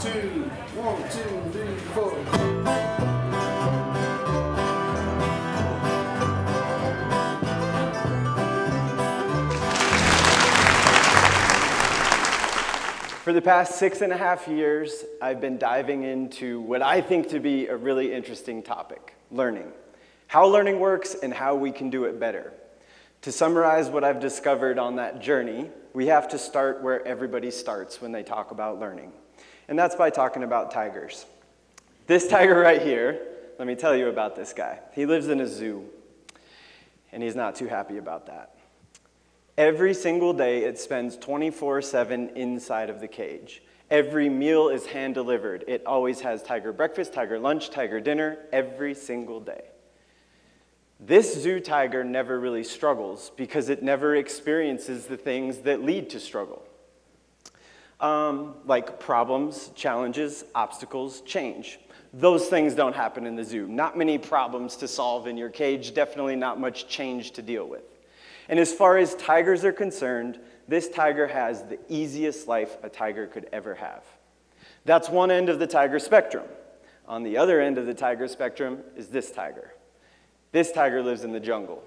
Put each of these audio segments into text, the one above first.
2, 1, 2, 3, 4. For the past 6.5 years, I've been diving into what I think to be a really interesting topic, learning. How learning works and how we can do it better. To summarize what I've discovered on that journey, we have to start where everybody starts when they talk about learning. And that's by talking about tigers. This tiger right here, let me tell you about this guy. He lives in a zoo, and he's not too happy about that. Every single day, it spends 24/7 inside of the cage. Every meal is hand-delivered. It always has tiger breakfast, tiger lunch, tiger dinner, every single day. This zoo tiger never really struggles because it never experiences the things that lead to struggle. Like problems, challenges, obstacles, change. Those things don't happen in the zoo. Not many problems to solve in your cage, definitely not much change to deal with. And as far as tigers are concerned, this tiger has the easiest life a tiger could ever have. That's one end of the tiger spectrum. On the other end of the tiger spectrum is this tiger. This tiger lives in the jungle.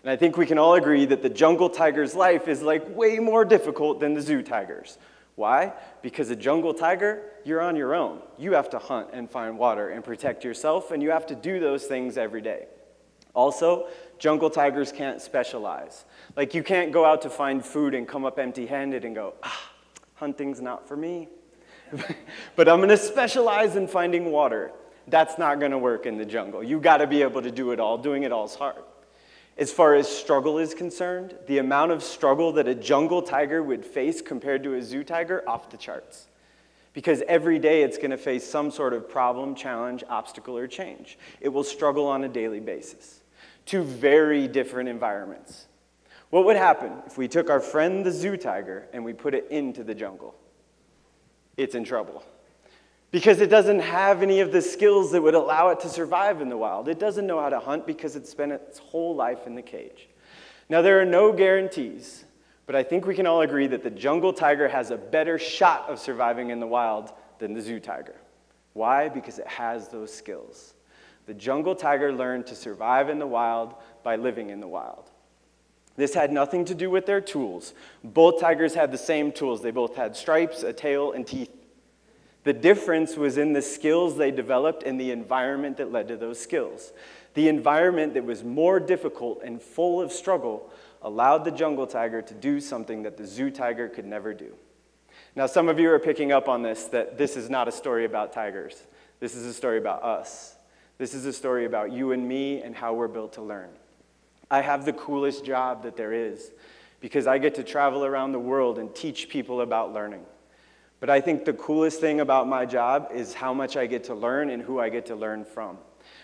And I think we can all agree that the jungle tiger's life is like way more difficult than the zoo tiger's. Why? Because a jungle tiger, you're on your own. You have to hunt and find water and protect yourself, and you have to do those things every day. Also, jungle tigers can't specialize. Like, you can't go out to find food and come up empty-handed and go, hunting's not for me. But I'm gonna specialize in finding water. That's not gonna work in the jungle. You gotta be able to do it all. Doing it all is hard. As far as struggle is concerned, the amount of struggle that a jungle tiger would face compared to a zoo tiger, off the charts. Because every day it's gonna face some sort of problem, challenge, obstacle, or change. It will struggle on a daily basis. Two very different environments. What would happen if we took our friend the zoo tiger and we put it into the jungle? It's in trouble. Because it doesn't have any of the skills that would allow it to survive in the wild. It doesn't know how to hunt because it's spent its whole life in the cage. Now, there are no guarantees, but I think we can all agree that the jungle tiger has a better shot of surviving in the wild than the zoo tiger. Why? Because it has those skills. The jungle tiger learned to survive in the wild by living in the wild. This had nothing to do with their tools. Both tigers had the same tools. They both had stripes, a tail, and teeth. The difference was in the skills they developed and the environment that led to those skills. The environment that was more difficult and full of struggle allowed the jungle tiger to do something that the zoo tiger could never do. Now, some of you are picking up on this, that this is not a story about tigers. This is a story about us. This is a story about you and me and how we're built to learn. I have the coolest job that there is because I get to travel around the world and teach people about learning. But I think the coolest thing about my job is how much I get to learn and who I get to learn from.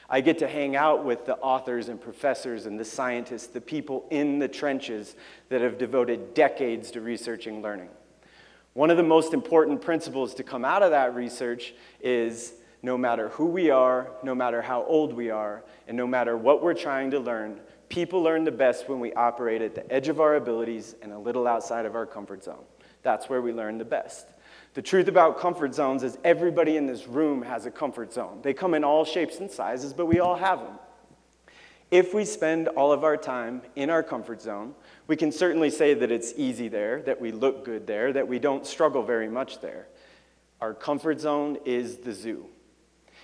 I get to hang out with the authors and professors and the scientists, the people in the trenches that have devoted decades to researching learning. One of the most important principles to come out of that research is no matter who we are, no matter how old we are, and no matter what we're trying to learn, people learn the best when we operate at the edge of our abilities and a little outside of our comfort zone. That's where we learn the best. The truth about comfort zones is everybody in this room has a comfort zone. They come in all shapes and sizes, but we all have them. If we spend all of our time in our comfort zone, we can certainly say that it's easy there, that we look good there, that we don't struggle very much there. Our comfort zone is the zoo.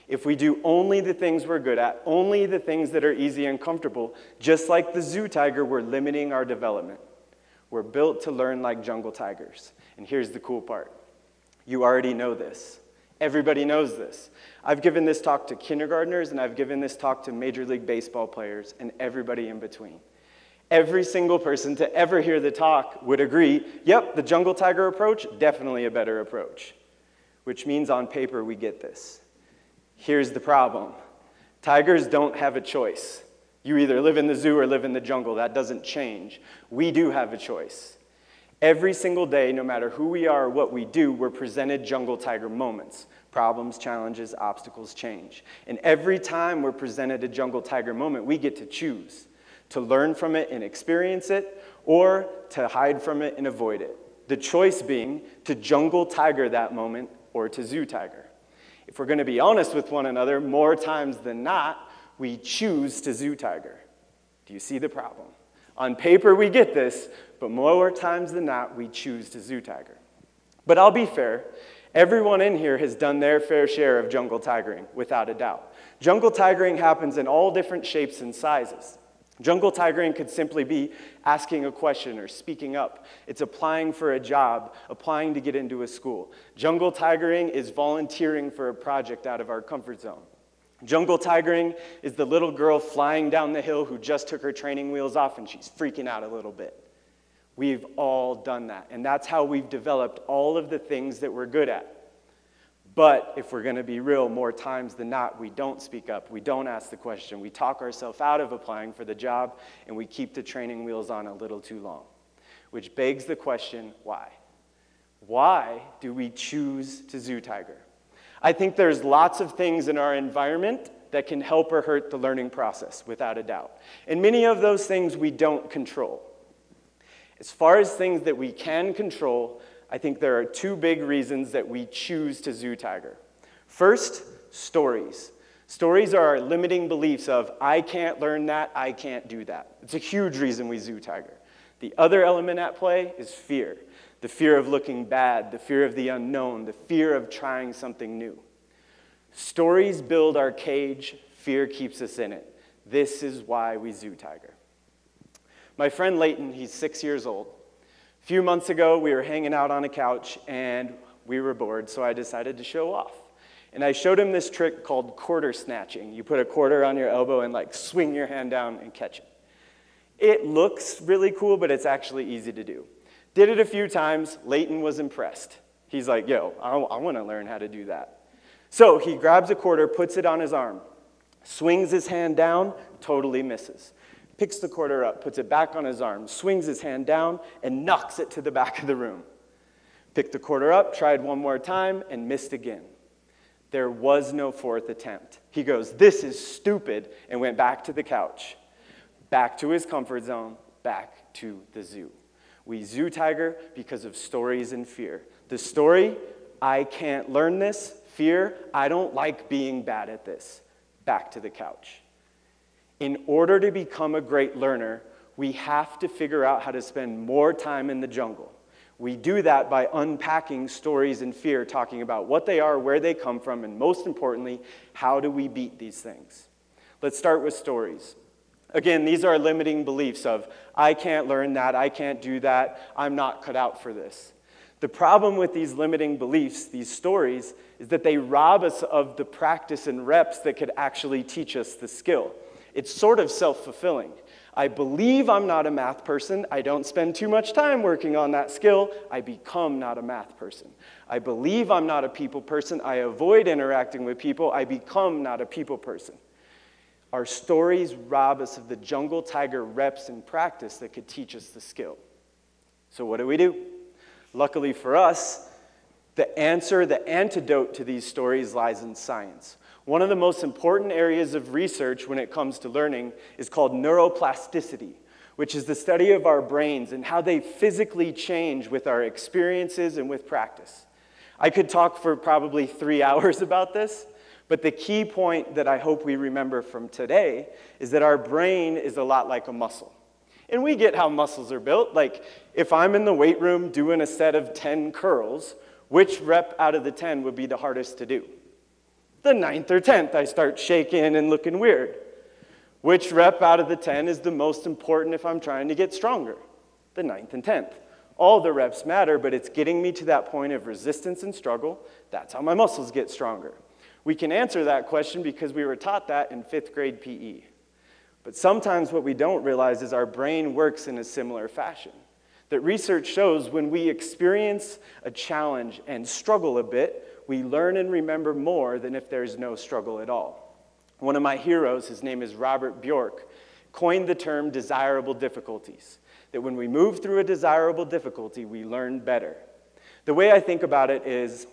If we do only the things we're good at, only the things that are easy and comfortable, just like the zoo tiger, we're limiting our development. We're built to learn like jungle tigers. And here's the cool part. You already know this. Everybody knows this. I've given this talk to kindergartners, and I've given this talk to Major League Baseball players, and everybody in between. Every single person to ever hear the talk would agree, yep, the jungle tiger approach, definitely a better approach. Which means on paper we get this. Here's the problem. Tigers don't have a choice. You either live in the zoo or live in the jungle. That doesn't change. We do have a choice. Every single day, no matter who we are or what we do, we're presented jungle tiger moments. Problems, challenges, obstacles, change. And every time we're presented a jungle tiger moment, we get to choose to learn from it and experience it, or to hide from it and avoid it. The choice being to jungle tiger that moment or to zoo tiger. If we're going to be honest with one another, more times than not, we choose to zoo tiger. Do you see the problem? On paper, we get this, but more times than not, we choose to zoo tiger. But I'll be fair, everyone in here has done their fair share of jungle tigering, without a doubt. Jungle tigering happens in all different shapes and sizes. Jungle tigering could simply be asking a question or speaking up. It's applying for a job, applying to get into a school. Jungle tigering is volunteering for a project out of our comfort zone. Jungle tigering is the little girl flying down the hill who just took her training wheels off and she's freaking out a little bit. We've all done that, and that's how we've developed all of the things that we're good at. But if we're going to be real, more times than not, we don't speak up, we don't ask the question, we talk ourselves out of applying for the job, and we keep the training wheels on a little too long. Which begs the question, why? Why do we choose to zoo tiger? I think there's lots of things in our environment that can help or hurt the learning process, without a doubt. And many of those things we don't control. As far as things that we can control, I think there are two big reasons that we choose to zoo tiger. First, stories. Stories are our limiting beliefs of, I can't learn that, I can't do that. It's a huge reason we zoo tiger. The other element at play is fear. The fear of looking bad, the fear of the unknown, the fear of trying something new. Stories build our cage, fear keeps us in it. This is why we zoo tiger. My friend Leighton, he's 6 years old. A few months ago, we were hanging out on a couch, and we were bored, so I decided to show off. And I showed him this trick called quarter snatching. You put a quarter on your elbow and swing your hand down and catch it. It looks really cool, but it's actually easy to do. Did it a few times, Leighton was impressed. He's like, yo, I want to learn how to do that. So he grabs a quarter, puts it on his arm, swings his hand down, totally misses. Picks the quarter up, puts it back on his arm, swings his hand down, and knocks it to the back of the room. Picked the quarter up, tried one more time, and missed again. There was no fourth attempt. He goes, this is stupid, and went back to the couch. Back to his comfort zone, back to the zoo. We zoo tiger because of stories and fear. The story, I can't learn this. Fear, I don't like being bad at this. Back to the couch. In order to become a great learner, we have to figure out how to spend more time in the jungle. We do that by unpacking stories and fear, talking about what they are, where they come from, and most importantly, how do we beat these things? Let's start with stories. Again, these are limiting beliefs of, I can't learn that, I can't do that, I'm not cut out for this. The problem with these limiting beliefs, these stories, is that they rob us of the practice and reps that could actually teach us the skill. It's sort of self-fulfilling. I believe I'm not a math person. I don't spend too much time working on that skill. I become not a math person. I believe I'm not a people person. I avoid interacting with people. I become not a people person. Our stories rob us of the jungle tiger reps and practice that could teach us the skill. So what do? Luckily for us, the answer, the antidote to these stories lies in science. One of the most important areas of research when it comes to learning is called neuroplasticity, which is the study of our brains and how they physically change with our experiences and with practice. I could talk for probably 3 hours about this, but the key point that I hope we remember from today is that our brain is a lot like a muscle. And we get how muscles are built. Like, if I'm in the weight room doing a set of 10 curls, which rep out of the 10 would be the hardest to do? The 9th or 10th, I start shaking and looking weird. Which rep out of the 10 is the most important if I'm trying to get stronger? The 9th and 10th. All the reps matter, but it's getting me to that point of resistance and struggle. That's how my muscles get stronger. We can answer that question because we were taught that in 5th grade PE. But sometimes what we don't realize is our brain works in a similar fashion. That research shows when we experience a challenge and struggle a bit, we learn and remember more than if there's no struggle at all. One of my heroes, his name is Robert Bjork, coined the term desirable difficulties. That when we move through a desirable difficulty, we learn better. The way I think about it is,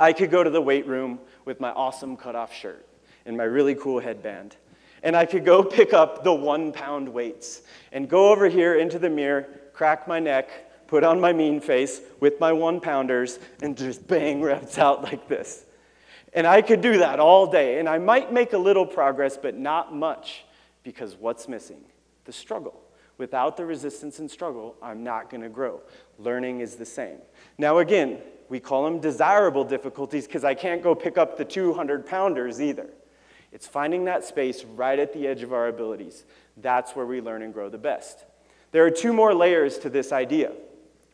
I could go to the weight room with my awesome cutoff shirt and my really cool headband. And I could go pick up the 1-pound weights and go over here into the mirror, crack my neck, put on my mean face with my 1-pounders, and just bang reps out like this. And I could do that all day, and I might make a little progress, but not much, because what's missing? The struggle. Without the resistance and struggle, I'm not going to grow. Learning is the same. Now again, we call them desirable difficulties because I can't go pick up the 200-pounders either. It's finding that space right at the edge of our abilities. That's where we learn and grow the best. There are 2 more layers to this idea.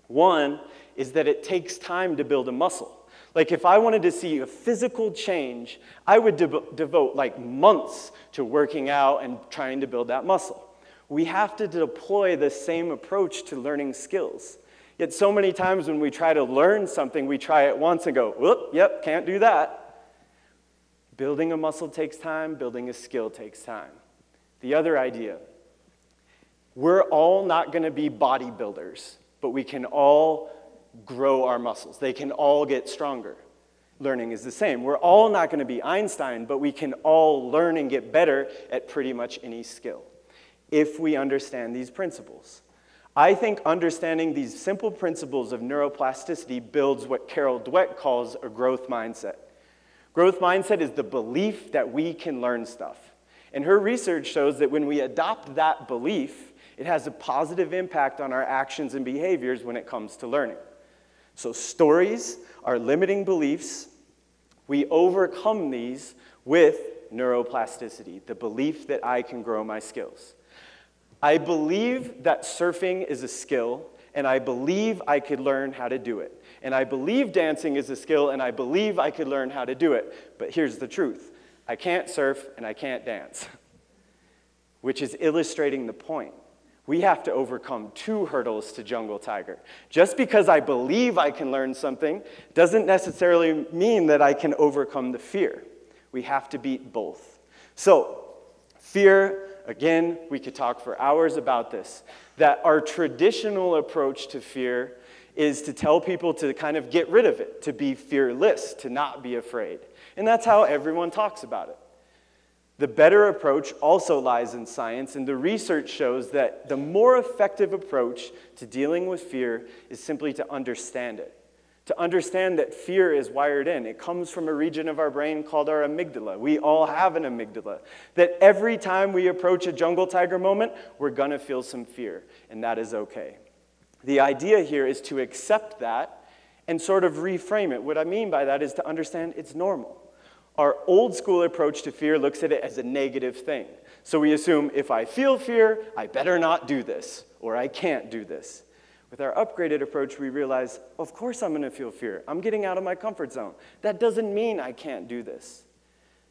One is that it takes time to build a muscle. Like if I wanted to see a physical change, I would devote like months to working out and trying to build that muscle. We have to deploy the same approach to learning skills. Yet so many times when we try to learn something, we try it once and go, whoop, yep, can't do that. Building a muscle takes time, building a skill takes time. The other idea, we're all not going to be bodybuilders, but we can all grow our muscles. They can all get stronger. Learning is the same. We're all not going to be Einstein, but we can all learn and get better at pretty much any skill if we understand these principles. I think understanding these simple principles of neuroplasticity builds what Carol Dweck calls a growth mindset. Growth mindset is the belief that we can learn stuff. And her research shows that when we adopt that belief, it has a positive impact on our actions and behaviors when it comes to learning. So stories are limiting beliefs. We overcome these with neuroplasticity, the belief that I can grow my skills. I believe that surfing is a skill, and I believe I could learn how to do it. And I believe dancing is a skill, and I believe I could learn how to do it. But here's the truth. I can't surf, and I can't dance, which is illustrating the point. We have to overcome 2 hurdles to Jungle Tiger. Just because I believe I can learn something doesn't necessarily mean that I can overcome the fear. We have to beat both. So, fear, again, we could talk for hours about this, that our traditional approach to fear is to tell people to kind of get rid of it, to be fearless, to not be afraid. And that's how everyone talks about it. The better approach also lies in science, and the research shows that the more effective approach to dealing with fear is simply to understand it. To understand that fear is wired in. It comes from a region of our brain called our amygdala. We all have an amygdala. That every time we approach a jungle tiger moment, we're going to feel some fear, and that is okay. The idea here is to accept that and sort of reframe it. What I mean by that is to understand it's normal. Our old school approach to fear looks at it as a negative thing. So we assume if I feel fear, I better not do this, or I can't do this. With our upgraded approach, we realize, of course I'm going to feel fear. I'm getting out of my comfort zone. That doesn't mean I can't do this.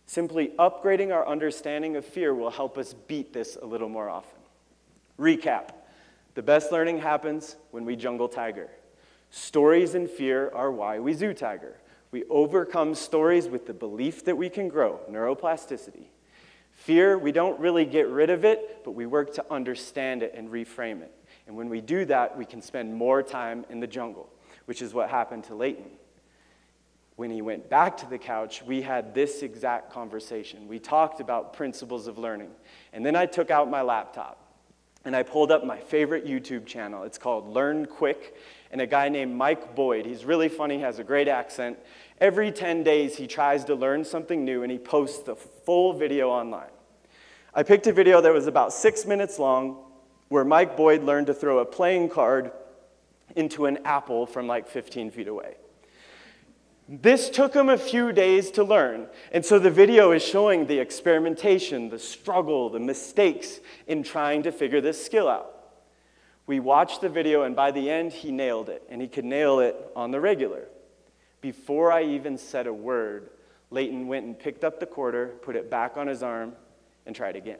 Simply upgrading our understanding of fear will help us beat this a little more often. Recap. The best learning happens when we jungle tiger. Stories and fear are why we zoo tiger. We overcome stories with the belief that we can grow, neuroplasticity. Fear, we don't really get rid of it, but we work to understand it and reframe it. And when we do that, we can spend more time in the jungle, which is what happened to Leighton. When he went back to the couch, we had this exact conversation. We talked about principles of learning. And then I took out my laptop, and I pulled up my favorite YouTube channel. It's called Learn Quick, and a guy named Mike Boyd. He's really funny, has a great accent. Every 10 days, he tries to learn something new, and he posts the full video online. I picked a video that was about 6 minutes long, where Mike Boyd learned to throw a playing card into an apple from like 15 feet away. This took him a few days to learn, and so the video is showing the experimentation, the struggle, the mistakes in trying to figure this skill out. We watched the video, and by the end, he nailed it, and he could nail it on the regular. Before I even said a word, Leighton went and picked up the quarter, put it back on his arm, and tried again.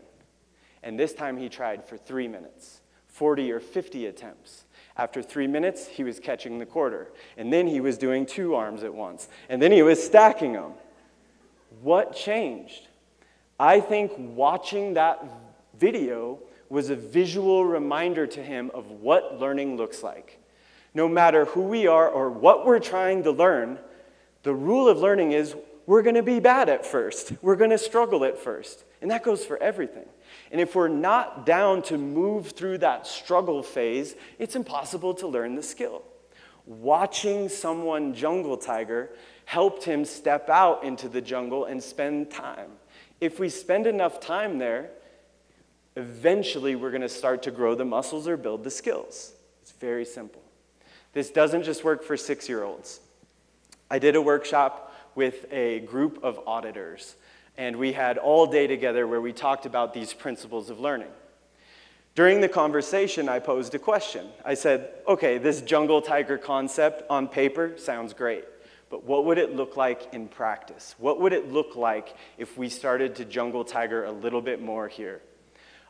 And this time he tried for 3 minutes, 40 or 50 attempts. After 3 minutes, he was catching the quarter. And then he was doing 2 arms at once. And then he was stacking them. What changed? I think watching that video was a visual reminder to him of what learning looks like. No matter who we are or what we're trying to learn, the rule of learning is we're going to be bad at first. We're going to struggle at first. And that goes for everything. And if we're not down to move through that struggle phase, it's impossible to learn the skill. Watching someone jungle tiger helped him step out into the jungle and spend time. If we spend enough time there, eventually we're going to start to grow the muscles or build the skills. It's very simple. This doesn't just work for 6-year-olds. I did a workshop with a group of auditors, and we had all day together where we talked about these principles of learning. During the conversation, I posed a question. I said, okay, this jungle tiger concept on paper sounds great, but what would it look like in practice? What would it look like if we started to jungle tiger a little bit more here?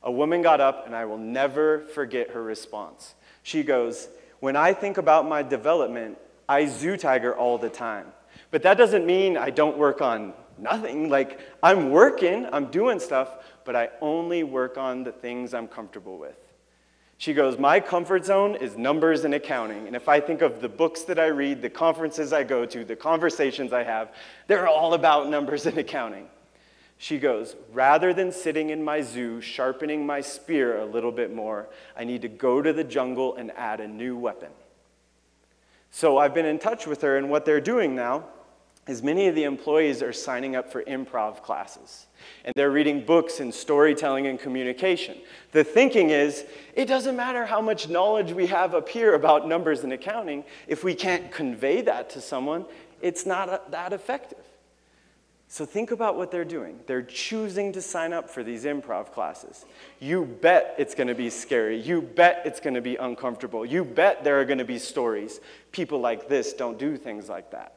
A woman got up, and I will never forget her response. She goes, when I think about my development, I zoo tiger all the time. But that doesn't mean I don't work on nothing. Like, I'm working, I'm doing stuff, but I only work on the things I'm comfortable with. She goes, my comfort zone is numbers and accounting. And if I think of the books that I read, the conferences I go to, the conversations I have, they're all about numbers and accounting. She goes, rather than sitting in my zoo, sharpening my spear a little bit more, I need to go to the jungle and add a new weapon. So I've been in touch with her, and what they're doing now is many of the employees are signing up for improv classes. And they're reading books in storytelling and communication. The thinking is, it doesn't matter how much knowledge we have up here about numbers and accounting, if we can't convey that to someone, it's not that effective. So think about what they're doing. They're choosing to sign up for these improv classes. You bet it's going to be scary. You bet it's going to be uncomfortable. You bet there are going to be stories. People like this don't do things like that.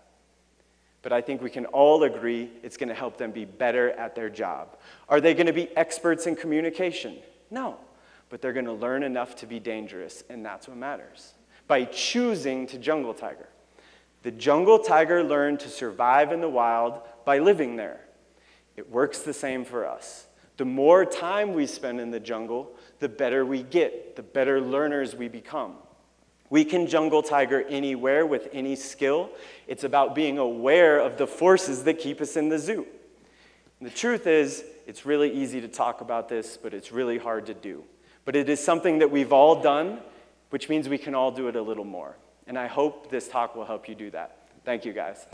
But I think we can all agree it's going to help them be better at their job. Are they going to be experts in communication? No. But they're going to learn enough to be dangerous, and that's what matters. By choosing to jungle tiger. The jungle tiger learned to survive in the wild by living there. It works the same for us. The more time we spend in the jungle, the better we get, the better learners we become. We can jungle tiger anywhere with any skill. It's about being aware of the forces that keep us in the zoo. And the truth is, it's really easy to talk about this, but it's really hard to do. But it is something that we've all done, which means we can all do it a little more. And I hope this talk will help you do that. Thank you, guys.